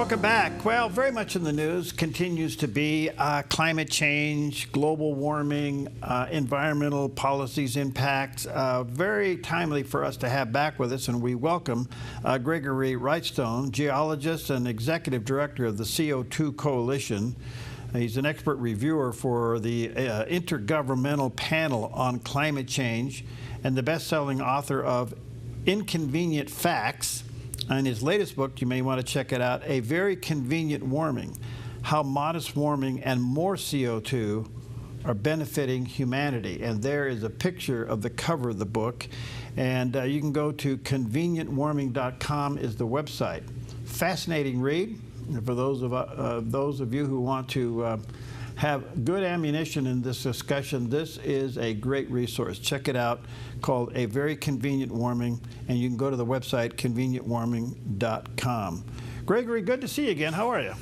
Welcome back. Well, very much in the news continues to be climate change, global warming, environmental policies impacts. Very timely for us to have back with us, and we welcome Gregory Wrightstone, geologist and executive director of the CO2 Coalition. He's an expert reviewer for the Intergovernmental Panel on Climate Change and the best-selling author of Inconvenient Facts. And his latest book, you may want to check it out, A Very Convenient Warming, How Modest Warming and More CO2 Are Benefiting Humanity. And there is a picture of the cover of the book. And you can go to convenientwarming.com is the website. Fascinating read. And for those of you who want to have good ammunition in this discussion, this is a great resource. Check it out, called A Very Convenient Warming, and you can go to the website convenientwarming.com. Gregory, good to see you again. How are you?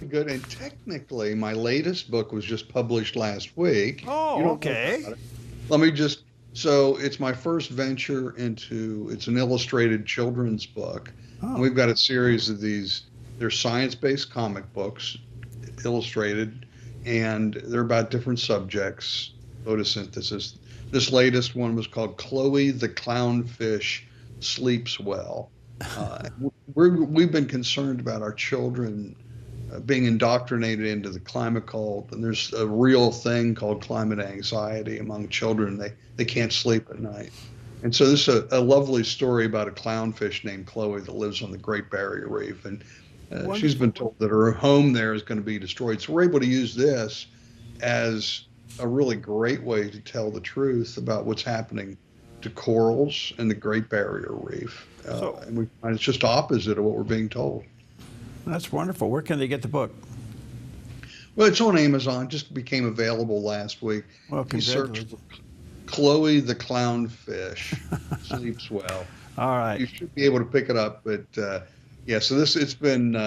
Good. And technically, my latest book was just published last week. Oh, okay. Let me just, so it's my first venture into, it's an illustrated children's book. Oh. And we've got a series of these, they're science-based comic books, illustrated, and they're about different subjects, photosynthesis. This latest one was called Chloe the Clownfish Sleeps Well. We've been concerned about our children being indoctrinated into the climate cult, and there's a real thing called climate anxiety among children. They can't sleep at night. And so this is a lovely story about a clownfish named Chloe that lives on the Great Barrier Reef. And she's been told that her home there is going to be destroyed. So we're able to use this as a really great way to tell the truth about what's happening to corals in the Great Barrier Reef. And we find it's just opposite of what we're being told. That's wonderful. Where can they get the book? Well, it's on Amazon. Just became available last week. Well, congratulations. You search for Chloe the Clownfish Sleeps Well. All right. You should be able to pick it up, but yeah, so it's been,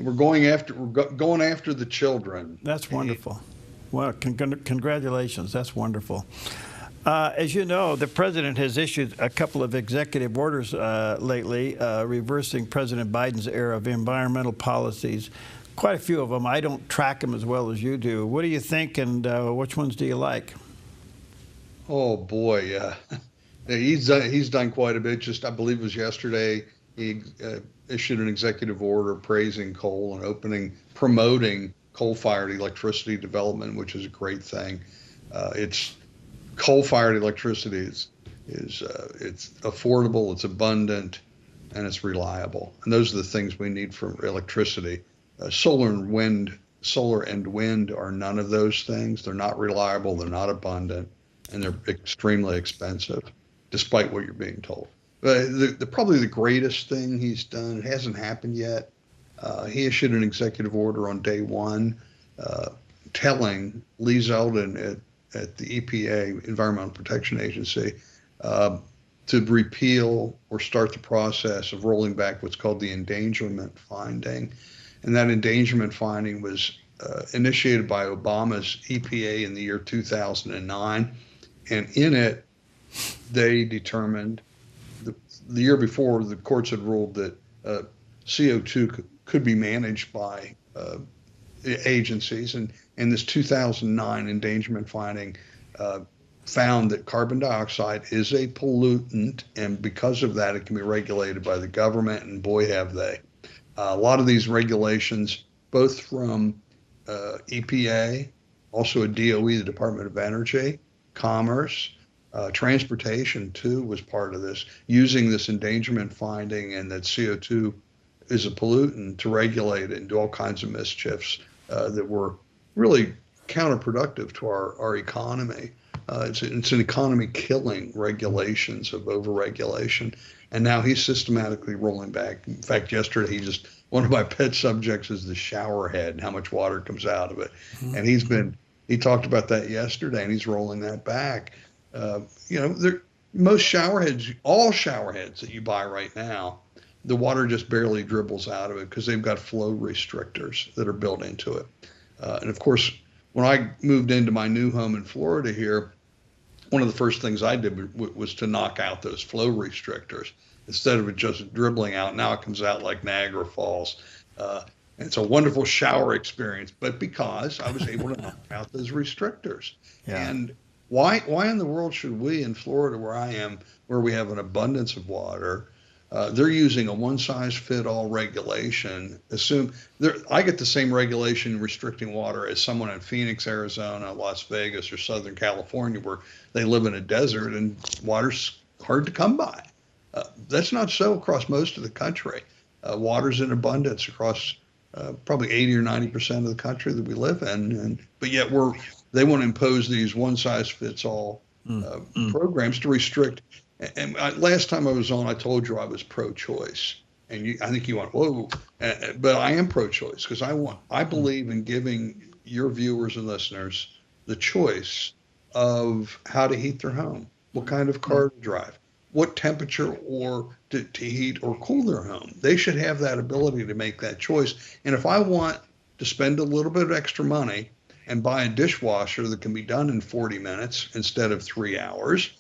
we're going after the children. That's wonderful. Well, congratulations. That's wonderful. As you know, the president has issued a couple of executive orders lately, reversing President Biden's era of environmental policies. Quite a few of them. I don't track them as well as you do. What do you think, and which ones do you like? Oh boy, he's done quite a bit. Just I believe it was yesterday. He issued an executive order praising coal and promoting coal-fired electricity development, which is a great thing. It's coal-fired electricity is it's affordable, it's abundant, and it's reliable. And those are the things we need for electricity. Solar and wind are none of those things. They're not reliable, they're not abundant, and they're extremely expensive, despite what you're being told. Probably the greatest thing he's done, it hasn't happened yet, he issued an executive order on day one telling Lee Zeldin at the EPA, Environmental Protection Agency, to repeal or start the process of rolling back what's called the endangerment finding. And that endangerment finding was initiated by Obama's EPA in the year 2009. And in it, they determined the year before, the courts had ruled that CO2 could be managed by agencies, and this 2009 endangerment finding found that carbon dioxide is a pollutant, and because of that, it can be regulated by the government, and boy, have they. A lot of these regulations, both from EPA, also a DOE, the Department of Energy, Commerce, transportation too was part of this, using this endangerment finding and that CO2 is a pollutant to regulate it and do all kinds of mischiefs that were really counterproductive to our economy. It's an economy killing regulations of overregulation. And now he's systematically rolling back. In fact, yesterday, one of my pet subjects is the shower head and how much water comes out of it. Mm-hmm. And he talked about that yesterday, and he's rolling that back. Most shower heads, all shower heads that you buy right now, the water just barely dribbles out of it because they've got flow restrictors that are built into it. And of course, when I moved into my new home in Florida here, one of the first things I did was to knock out those flow restrictors. instead of it just dribbling out. Now it comes out like Niagara Falls. And it's a wonderful shower experience, but because I was able to knock out those restrictors. Yeah. And why in the world should we in Florida, where I am, where we have an abundance of water, they're using a one-size-fit-all regulation. I get the same regulation restricting water as someone in Phoenix, Arizona, Las Vegas, or Southern California, where they live in a desert and water's hard to come by. That's not so across most of the country. Water's in abundance across probably 80 or 90% of the country that we live in, but yet they want to impose these one-size-fits-all programs to restrict. And last time I was on, I told you I was pro-choice, and I think you went, whoa, but I am pro-choice because I believe in giving your viewers and listeners the choice of how to heat their home, what kind of car to drive, what temperature or to heat or cool their home. They should have that ability to make that choice. And if I want to spend a little bit of extra money and buy a dishwasher that can be done in 40 minutes instead of 3 hours,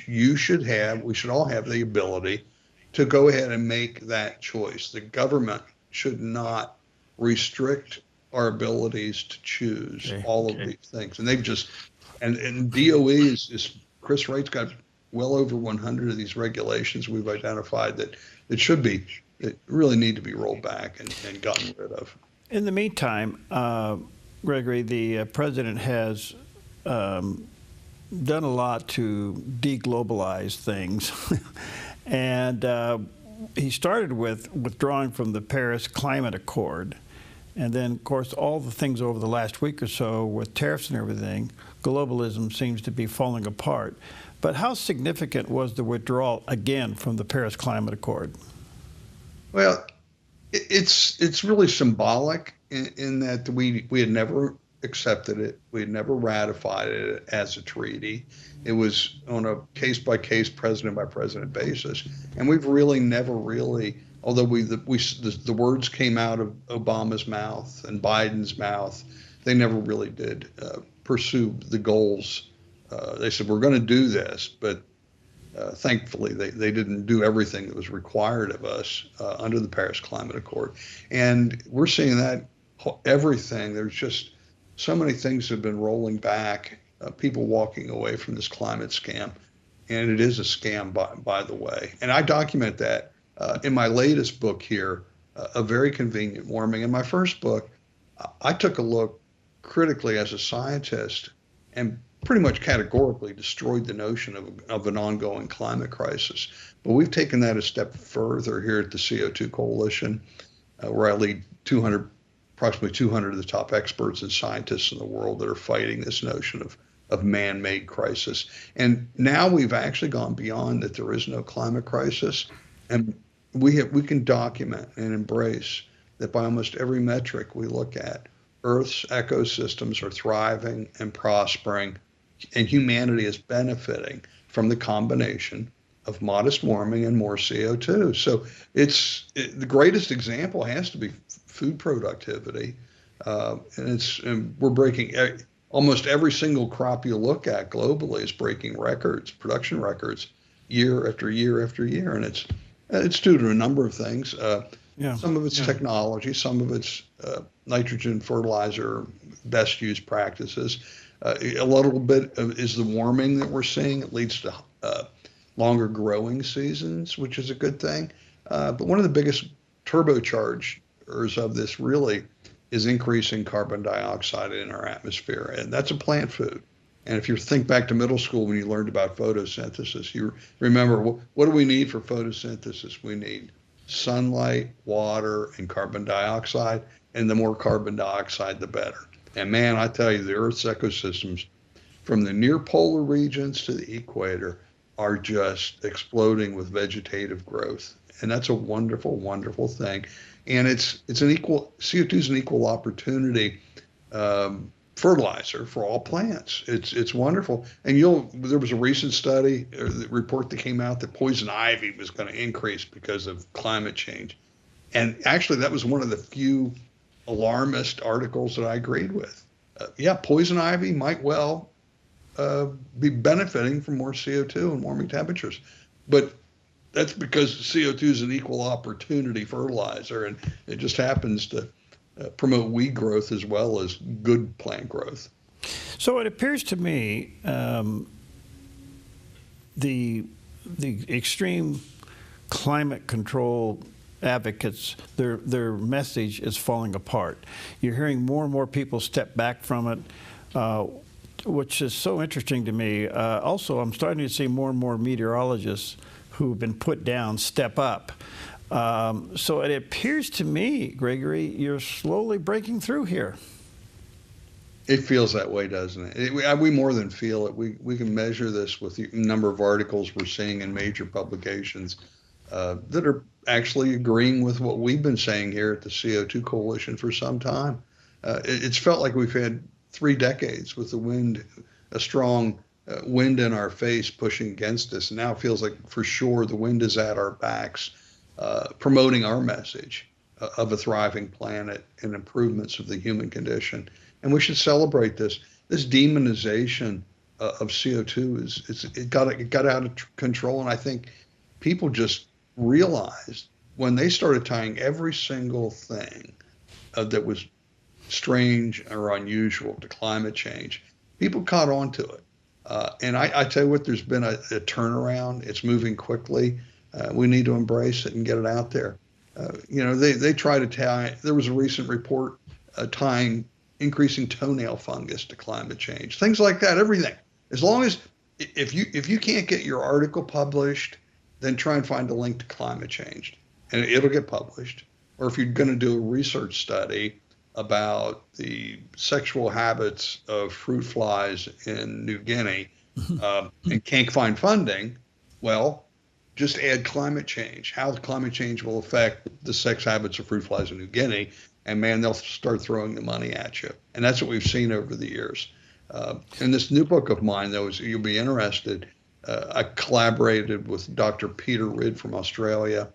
we should all have the ability to go ahead and make that choice. The government should not restrict our abilities to choose all of these things. And they've just, and DOE is Chris Wright's got well over 100 of these regulations we've identified that really need to be rolled back and gotten rid of. In the meantime, Gregory, the president has done a lot to deglobalize things. And he started with withdrawing from the Paris Climate Accord. And then, of course, all the things over the last week or so with tariffs and everything, globalism seems to be falling apart. But how significant was the withdrawal, again, from the Paris Climate Accord? Well, it's really symbolic in that we had never accepted it. We had never ratified it as a treaty. It was on a case-by-case, president-by-president basis. And we've really never really, although the words came out of Obama's mouth and Biden's mouth, they never really did pursue the goals. They said, we're going to do this, but thankfully they didn't do everything that was required of us under the Paris Climate Accord. And we're seeing that everything. There's just so many things have been rolling back, people walking away from this climate scam. And it is a scam, by the way. And I document that in my latest book here, A Very Convenient Warming. In my first book, I took a look critically as a scientist and pretty much categorically destroyed the notion of an ongoing climate crisis. But we've taken that a step further here at the CO2 Coalition, where I lead approximately 200 of the top experts and scientists in the world that are fighting this notion of man-made crisis. And now we've actually gone beyond that there is no climate crisis. And we can document and embrace that by almost every metric we look at, Earth's ecosystems are thriving and prospering, and humanity is benefiting from the combination of modest warming and more CO2. So the greatest example has to be food productivity, and we're breaking almost every single crop you look at globally is breaking records, production records, year after year after year, and it's due to a number of things. Some of it's technology, some of it's nitrogen fertilizer, best use practices. A little bit is the warming that we're seeing. It leads to longer growing seasons, which is a good thing. But one of the biggest turbochargers of this really is increasing carbon dioxide in our atmosphere, and that's a plant food. And if you think back to middle school when you learned about photosynthesis, you remember, what do we need for photosynthesis? We need sunlight, water, and carbon dioxide, and the more carbon dioxide, the better. And man, I tell you, the Earth's ecosystems from the near polar regions to the equator are just exploding with vegetative growth. And that's a wonderful, wonderful thing. And CO2 is an equal opportunity fertilizer for all plants. It's wonderful. And there was a recent study, or the report that came out that poison ivy was going to increase because of climate change. And actually, that was one of the few alarmist articles that I agreed with. Poison ivy might well be benefiting from more CO2 and warming temperatures. But that's because CO2 is an equal opportunity fertilizer, and it just happens to promote weed growth as well as good plant growth. So it appears to me the extreme climate control advocates, their message is falling apart. You're hearing more and more people step back from it, which is so interesting to me. Also, I'm starting to see more and more meteorologists who've been put down step up. So it appears to me, Gregory, you're slowly breaking through here. It feels that way, doesn't it? We more than feel it. We can measure this with the number of articles we're seeing in major publications that are actually agreeing with what we've been saying here at the CO2 Coalition for some time. It's felt like we've had 3 decades with the wind, a strong wind in our face pushing against us. And now it feels like for sure the wind is at our backs, promoting our message of a thriving planet and improvements of the human condition. And we should celebrate this. This demonization of CO2 it got out of control. And I think people just realized when they started tying every single thing that was strange or unusual to climate change, people caught on to it. And I tell you what, there's been a turnaround. It's moving quickly. We need to embrace it and get it out there. They try to tie, there was a recent report tying increasing toenail fungus to climate change, things like that, everything. As long as, if you can't get your article published, then try and find a link to climate change and it'll get published. Or if you're going to do a research study about the sexual habits of fruit flies in New Guinea and can't find funding, well, just add climate change, how climate change will affect the sex habits of fruit flies in New Guinea, and man, they'll start throwing the money at you. And that's what we've seen over the years. In this new book of mine, though, you'll be interested, I collaborated with Dr. Peter Ridd from Australia.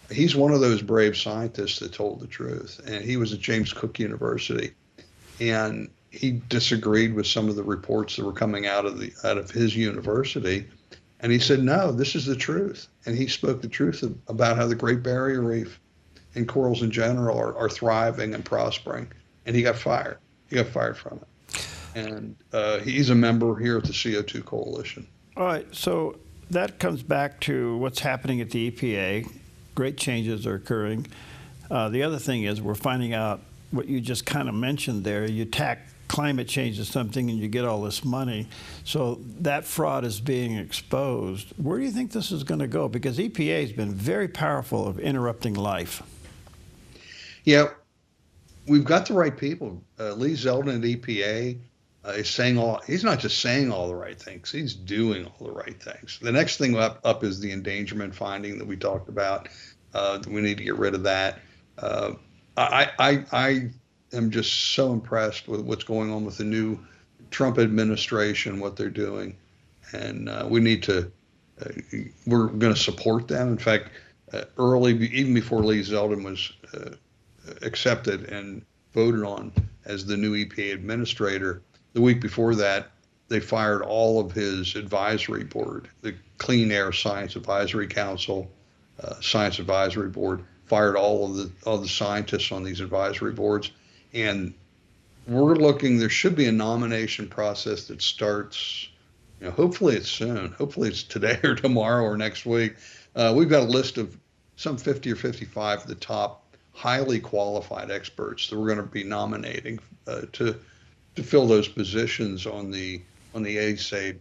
He's one of those brave scientists that told the truth, and he was at James Cook University, and he disagreed with some of the reports that were coming out of his university, and he said, no, this is the truth. And he spoke the truth about how the Great Barrier Reef and corals in general are thriving and prospering, and he got fired. He got fired from it, and he's a member here at the CO2 Coalition. All right, so that comes back to what's happening at the EPA. Great changes are occurring. The other thing is we're finding out what you just kind of mentioned there. You tack climate change to something and you get all this money. So that fraud is being exposed. Where do you think this is going to go? Because EPA has been very powerful of interrupting life. Yeah, we've got the right people. Lee Zeldin at EPA is saying he's not just saying all the right things, he's doing all the right things. The next thing up is the endangerment finding that we talked about. We need to get rid of that. I am just so impressed with what's going on with the new Trump administration, what they're doing. And we need to, we're going to support them. In fact, even before Lee Zeldin was accepted and voted on as the new EPA administrator, the week before that, they fired all of his advisory board, the Clean Air Science Advisory Council, Science Advisory Board, fired all of the scientists on these advisory boards. And we're looking, there should be a nomination process that starts, hopefully it's soon. Hopefully it's today or tomorrow or next week. We've got a list of some 50 or 55 of the top highly qualified experts that we're going to be nominating to fill those positions on the ASAID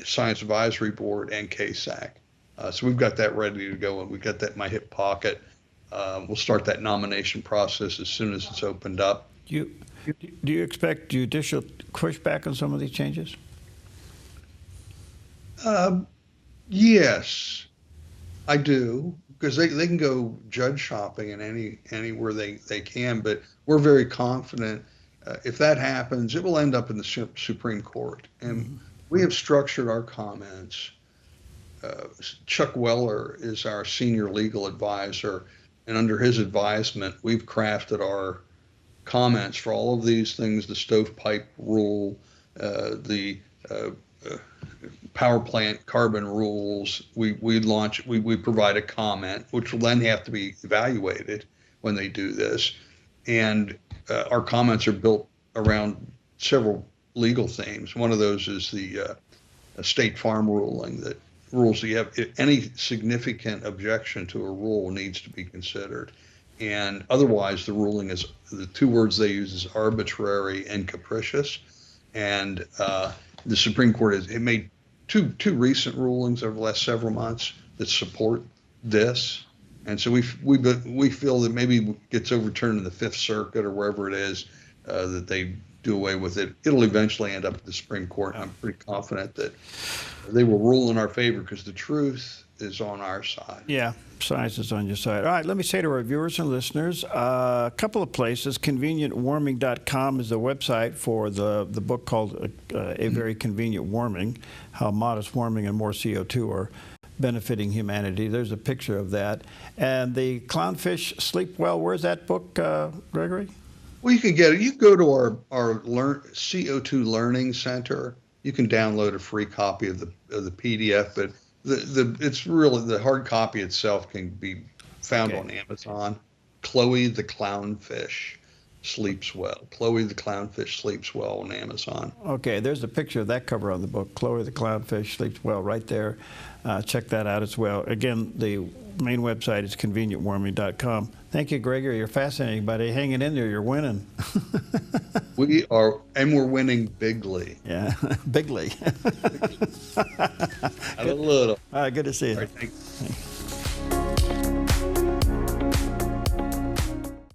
Science Advisory Board and KSAC. So we've got that ready to go, and we've got that in my hip pocket. We'll start that nomination process as soon as it's opened up. Do you expect judicial pushback on some of these changes? Yes, I do, because they can go judge shopping in anywhere they can, but we're very confident if that happens, it will end up in the Supreme Court. And we have structured our comments. Chuck Weller is our senior legal advisor, and under his advisement, we've crafted our comments for all of these things: the stovepipe rule, the power plant carbon rules, we provide a comment, which will then have to be evaluated when they do this. And our comments are built around several legal themes. One of those is the State Farm ruling that rules that you have any significant objection to a rule needs to be considered. And otherwise, the ruling is, the two words they use is arbitrary and capricious. And the Supreme Court has made two recent rulings over the last several months that support this. And so we feel that maybe it gets overturned in the Fifth Circuit or wherever it is, that they do away with it. It'll eventually end up at the Supreme Court. I'm pretty confident that they will rule in our favor because the truth is on our side. Yeah, science is on your side. All right, let me say to our viewers and listeners, a couple of places. Convenientwarming.com is the website for the book called A Very Convenient Warming, How Modest Warming and More CO2 Are Benefiting Humanity. There's a picture of that. And the Clownfish Sleep Well, where's that book, Gregory? Well, you can get it. You can go to our CO2 Learning Center. You can download a free copy of the PDF, but it's really, the hard copy itself can be found on Amazon. Chloe the Clownfish Sleeps Well. Chloe the Clownfish Sleeps Well on Amazon. Okay, there's a picture of that cover on the book. Chloe the Clownfish Sleeps Well right there. Check that out as well. Again, the main website is convenientwarming.com. Thank you, Gregory. You're fascinating, buddy. Hanging in there, you're winning. We are, and we're winning bigly. Yeah, bigly. A little. All right, good to see you. All right, thanks.